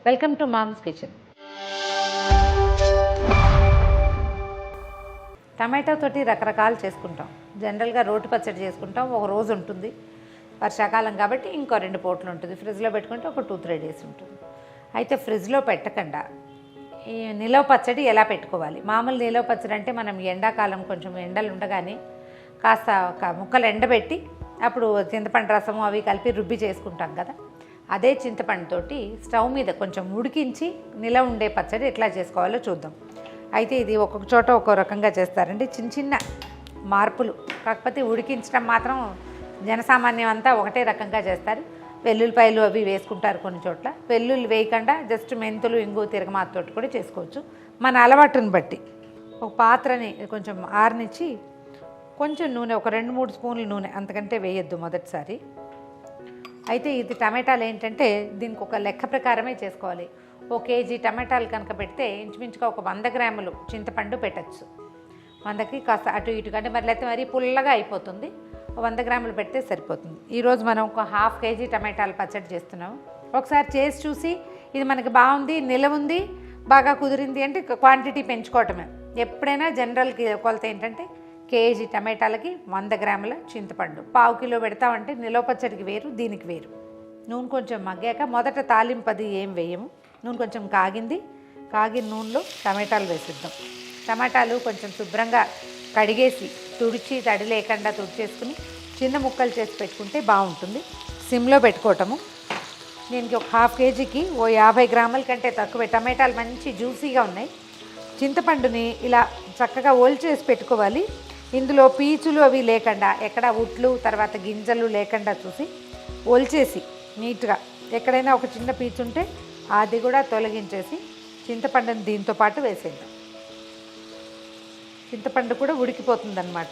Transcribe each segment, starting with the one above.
Welcome to mom's kitchen. Tomato తోటి రకరకాలు చేసుకుంటాం. జనరల్గా రోటి పచ్చడి చేసుకుంటాం, ఒక రోజు ఉంటుంది. వర్షాకాలం కాబట్టి ఇంకో 2 పూటలు ఉంటుంది. ఫ్రిడ్జ్లో పెట్టుకుంటే ఒక 2-3 డేస్ ఉంటుంది. అయితే ఫ్రిడ్జ్లో పెట్టకుండా ఈ నిలవ పచ్చడి ఎలా పెట్టుకోవాలి? మామూలు నిలవ పచ్చడి అంటే మనం ఎండాకాలం కొంచెం ఎండలు ఉండగానే కాస్త ఒక ముక్కలు ఎండబెట్టి అప్పుడు చింతపండు రసము అవి కలిపి రుబ్బి చేసుకుంటాం కదా. అదే చింతపండుతోటి స్టవ్ మీద కొంచెం ఉడికించి నిలవ ఉండే పచ్చడి ఎట్లా చేసుకోవాలో చూద్దాం. అయితే ఇది ఒక్కొక్క చోట ఒక్కో రకంగా చేస్తారండి, చిన్న చిన్న మార్పులు. కాకపోతే ఉడికించడం మాత్రం జనసామాన్యం అంతా ఒకటే రకంగా చేస్తారు. వెల్లుల్లిపాయలు అవి వేసుకుంటారు కొన్ని చోట్ల. వెల్లుల్లి వేయకుండా జస్ట్ మెంతులు, ఇంగు, తిరగమాతతోటి కూడా చేసుకోవచ్చు, మన అలవాటుని బట్టి. ఒక పాత్రని కొంచెం ఆరనిచ్చి కొంచెం నూనె, ఒక 2-3 స్పూన్లు నూనె, అంతకంటే వేయొద్దు మొదటిసారి. అయితే ఇది టమాటాలు ఏంటంటే దీనికి ఒక లెక్క ప్రకారమే చేసుకోవాలి. 1 కేజీ టమాటాలు కనుక పెడితే ఇంచుమించుగా ఒక 100 గ్రాములు చింతపండు పెట్టచ్చు. 100కి కాస్త అటు ఇటు కంటే లేకపోతే మరీ పుల్లగా అయిపోతుంది. 100 గ్రాములు పెడితే సరిపోతుంది. ఈరోజు మనం ఒక 1/2 కేజీ టమాటాలు పచ్చడి చేస్తున్నాము. ఒకసారి చేసి చూసి ఇది మనకి బాగుంది, నిలవుంది, బాగా కుదిరింది అంటే క్వాంటిటీ పెంచుకోవటమే. ఎప్పుడైనా జనరల్కి కొలత ఏంటంటే కేజీ టమాటాలకి 100 గ్రాముల చింతపండు. 1/2 కిలో పెడతామంటే నిలవ పచ్చడికి వేరు, దీనికి వేరు. నూనె కొంచెం మగ్గాక మొదట తాలింపది ఏం వేయము. నూనె కొంచెం కాగిన నూనెలో టమాటాలు వేసిద్దాం. టమాటాలు కొంచెం శుభ్రంగా కడిగేసి తుడిచి తడి లేకుండా తుడిచేసుకుని చిన్న ముక్కలు చేసి పెట్టుకుంటే బాగుంటుంది. సిమ్లో పెట్టుకోవటము. దీనికి ఒక 1/2 కేజీకి 50 గ్రాముల కంటే తక్కువ. టమాటాలు మంచి జ్యూసీగా ఉన్నాయి. చింతపండుని ఇలా చక్కగా ఓల్చేసి పెట్టుకోవాలి. ఇందులో పీచులు అవి లేకుండా, ఎక్కడ ఉట్లు తర్వాత గింజలు లేకుండా చూసి ఒలిచేసి నీట్గా, ఎక్కడైనా ఒక చిన్న పీచు ఉంటే అది కూడా తొలగించేసి చింతపండుని దీంతో పాటు వేసేద్దాం. చింతపండు కూడా ఉడికిపోతుంది అన్నమాట.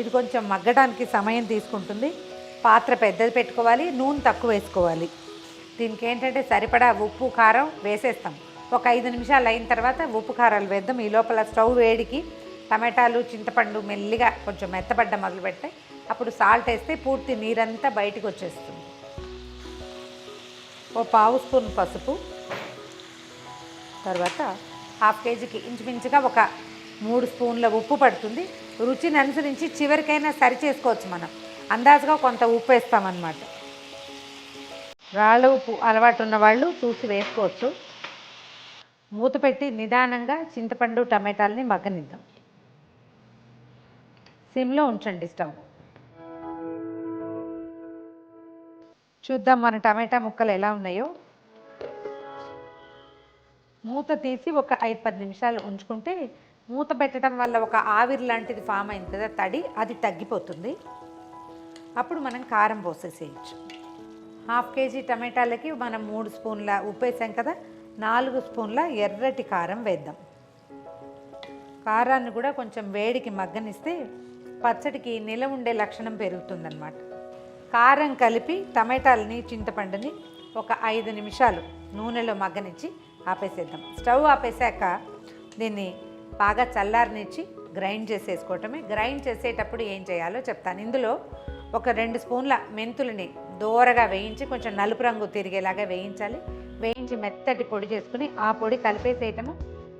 ఇది కొంచెం మగ్గడానికి సమయం తీసుకుంటుంది. పాత్ర పెద్దది పెట్టుకోవాలి, నూనె తక్కువ వేసుకోవాలి. దీనికి ఏంటంటే సరిపడా ఉప్పు, కారం వేసేస్తాం. ఒక 5 నిమిషాలు అయిన తర్వాత ఉప్పు కారాలు వేద్దాం. ఈ లోపల స్టవ్ వేడికి టమాటాలు, చింతపండు మెల్లిగా కొంచెం మెత్తబడ్డ మొదలు పెడితే అప్పుడు సాల్ట్ వేస్తే పూర్తి నీరంతా బయటకు వచ్చేస్తుంది. 1/2 స్పూన్ పసుపు, తర్వాత 1/2 కేజీకి ఇంచుమించుగా ఒక 3 స్పూన్ల ఉప్పు పడుతుంది. రుచిని అనుసరించి చివరికైనా సరి చేసుకోవచ్చు. మనం అందాజుగా కొంత ఉప్పు వేస్తామన్నమాట. రాళ్ళ ఉప్పు అలవాటు ఉన్న వాళ్ళు చూసి వేసుకోవచ్చు. మూత పెట్టి నిదానంగా చింతపండు టమాటాలని మగ్గనిద్దాం. సిమ్లో ఉంచండి స్టవ్. చూద్దాం మన టమాటా ముక్కలు ఎలా ఉన్నాయో. మూత తీసి ఒక 5-10 నిమిషాలు ఉంచుకుంటే మూత పెట్టడం వల్ల ఒక ఆవిరి లాంటిది ఫామ్ అయింది కదా, తడి, అది తగ్గిపోతుంది. అప్పుడు మనం కారం పోసేసేయచ్చు. 1/2 కేజీ టమాటాలకి మనం 3 స్పూన్ల ఉప్పు వేసాం కదా, 4 స్పూన్ల ఎర్రటి కారం వేద్దాం. కారాన్ని కూడా కొంచెం వేడికి మగ్గనిస్తే పచ్చడికి నిలవ ఉండే లక్షణం పెరుగుతుందన్నమాట. కారం కలిపి టమాటాలని, చింతపండుని ఒక 5 నిమిషాలు నూనెలో మగ్గనిచ్చి ఆపేసేద్దాం. స్టవ్ ఆపేసాక దీన్ని బాగా చల్లారనిచ్చి గ్రైండ్ చేసేసుకోవటమే. గ్రైండ్ చేసేటప్పుడు ఏం చేయాలో చెప్తాను. ఇందులో ఒక 2 స్పూన్ల మెంతులని దోరగా వేయించి కొంచెం నలుపు రంగు తిరిగేలాగా వేయించాలి. వేయించి మెత్తటి పొడి చేసుకుని ఆ పొడి కలిపేసేయటము,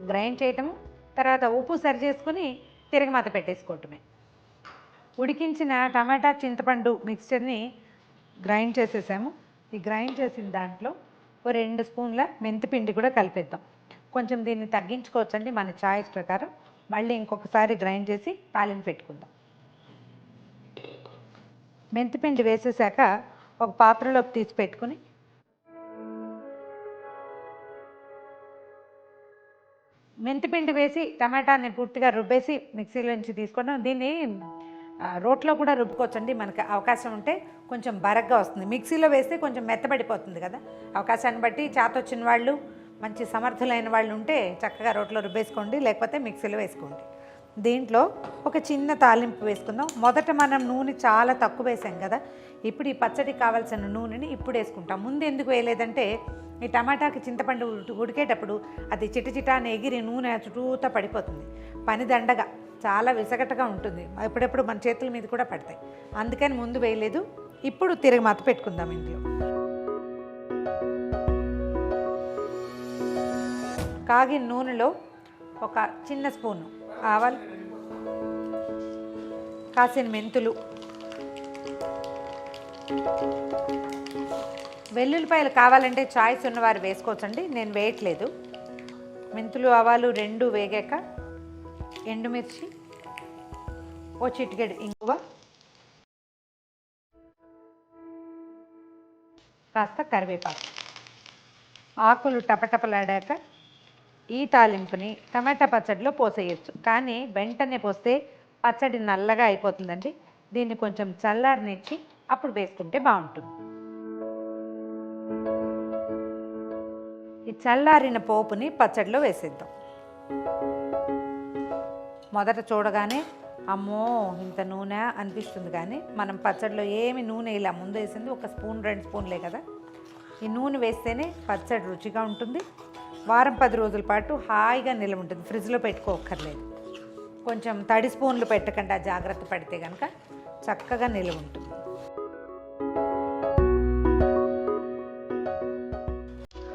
గ్రైండ్ చేయటము. తర్వాత ఉప్పు సరి చేసుకుని తిరగమాత పెట్టేసుకోవటమే. ఉడికించిన టమాటా, చింతపండు మిక్స్చర్ని గ్రైండ్ చేసేసాము. ఈ గ్రైండ్ చేసిన దాంట్లో ఓ 2 స్పూన్ల మెంతిపిండి కూడా కలిపేద్దాం. కొంచెం దీన్ని తగ్గించుకోవచ్చండి మన చాయిస్ ప్రకారం. మళ్ళీ ఇంకొకసారి గ్రైండ్ చేసి తాలింపు పెట్టుకుందాం. మెంతిపిండి వేసేసాక ఒక పాత్రలోకి తీసి పెట్టుకుని మెంతిపిండి వేసి టమాటాని పూర్తిగా రుబ్బేసి మిక్సీలోంచి తీసుకున్నాం. దీన్ని రోట్లో కూడా రుబ్బుకోవచ్చండి, మనకి అవకాశం ఉంటే. కొంచెం బరగ్గా వస్తుంది. మిక్సీలో వేస్తే కొంచెం మెత్తబడిపోతుంది కదా. అవకాశాన్ని బట్టి చేతొచ్చిన వాళ్ళు, మంచి సమర్థులైన వాళ్ళు ఉంటే చక్కగా రోట్లో రుబ్బేసుకోండి, లేకపోతే మిక్సీలో వేసుకోండి. దీంట్లో ఒక చిన్న తాలింపు వేసుకుందాం. మొదట మనం నూనె చాలా తక్కువ వేసాం కదా, ఇప్పుడు ఈ పచ్చడికి కావాల్సిన నూనెని ఇప్పుడు వేసుకుంటాం. ముందు ఎందుకు వేయలేదంటే ఈ టమాటాకి చింతపండు ఉడికేటప్పుడు అది చిటచిటా అని ఎగిరి నూనె చుట్టూతా పడిపోతుంది. పని దండగా చాలా విసగటగా ఉంటుంది, ఎప్పుడెప్పుడు మన చేతుల మీద కూడా పడతాయి. అందుకని ముందు వేయలేదు. ఇప్పుడు తిరగమాత పెట్టుకుందాం ఇంట్లో. కాగిన నూనెలో ఒక చిన్న స్పూను ఆవాలు, కాసిన మెంతులు, వెల్లుల్లిపాయలు కావాలంటే చాయిస్ ఉన్నవారు వేసుకోవచ్చండి, నేను వేయట్లేదు. మెంతులు ఆవాలు రెండు వేగాక ఎండుమిర్చి, ఓ చిటికెడు ఇంగువ, కాస్త కరివేపాకు, ఆకులు టపటపలాడాక ఈ తాలింపుని టమాటా పచ్చడిలో పోసేయచ్చు. కానీ వెంటనే పోస్తే పచ్చడి నల్లగా అయిపోతుందండి. దీన్ని కొంచెం చల్లారనిచ్చి అప్పుడు వేసుకుంటే బాగుంటుంది. ఈ చల్లారిన పోపుని పచ్చడిలో వేసేద్దాం. మొదట చూడగానే అమ్మో ఇంత నూనె అనిపిస్తుంది, కానీ మనం పచ్చడిలో ఏమి నూనె ఇలా ముందు వేసింది ఒక స్పూన్ 2 స్పూన్లే కదా. ఈ నూనె వేస్తేనే పచ్చడి రుచిగా ఉంటుంది. వారం 10 రోజుల పాటు హాయిగా నిల్వ ఉంటుంది. ఫ్రిడ్జ్లో పెట్టుకోక్కర్లేదు. కొంచెం తడి స్పూన్లు పెట్టకుండా జాగ్రత్త పడితే కనుక చక్కగా నిల్వ ఉంటుంది.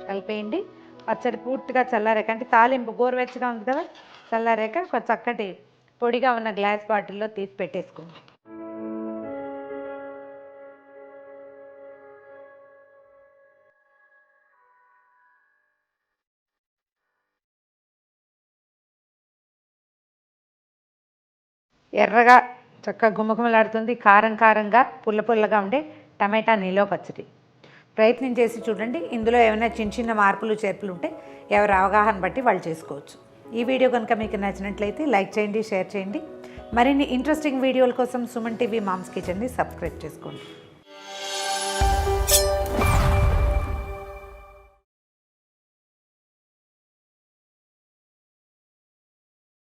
కలిపేయండి. పచ్చడి పూర్తిగా చల్లారాక, అంటే తాలింపు గోరువెచ్చగా ఉంది కదా, చల్లారాక ఒక చక్కటి పొడిగా ఉన్న గ్లాస్ బాటిల్లో తీసి పెట్టేసుకోండి. ఎర్రగా చక్కగా గుమగుమలాడుతుంది. కారం కారంగా పుల్ల పుల్లగా ఉండే టమాటా నిలవ పచ్చడి ప్రయత్నం చేసి చూడండి. ఇందులో ఏమైనా చిన్న చిన్న మార్పులు చేర్పులు ఉంటే ఎవరి అవగాహన బట్టి వాళ్ళు చేసుకోవచ్చు. ఈ వీడియో కనుక మీకు నచ్చినట్లయితే లైక్ చేయండి, షేర్ చేయండి. మరిన్ని ఇంట్రెస్టింగ్ వీడియోల కోసం సుమన్ టీవీ మామ్స్ కిచెన్ని సబ్స్క్రైబ్ చేసుకోండి.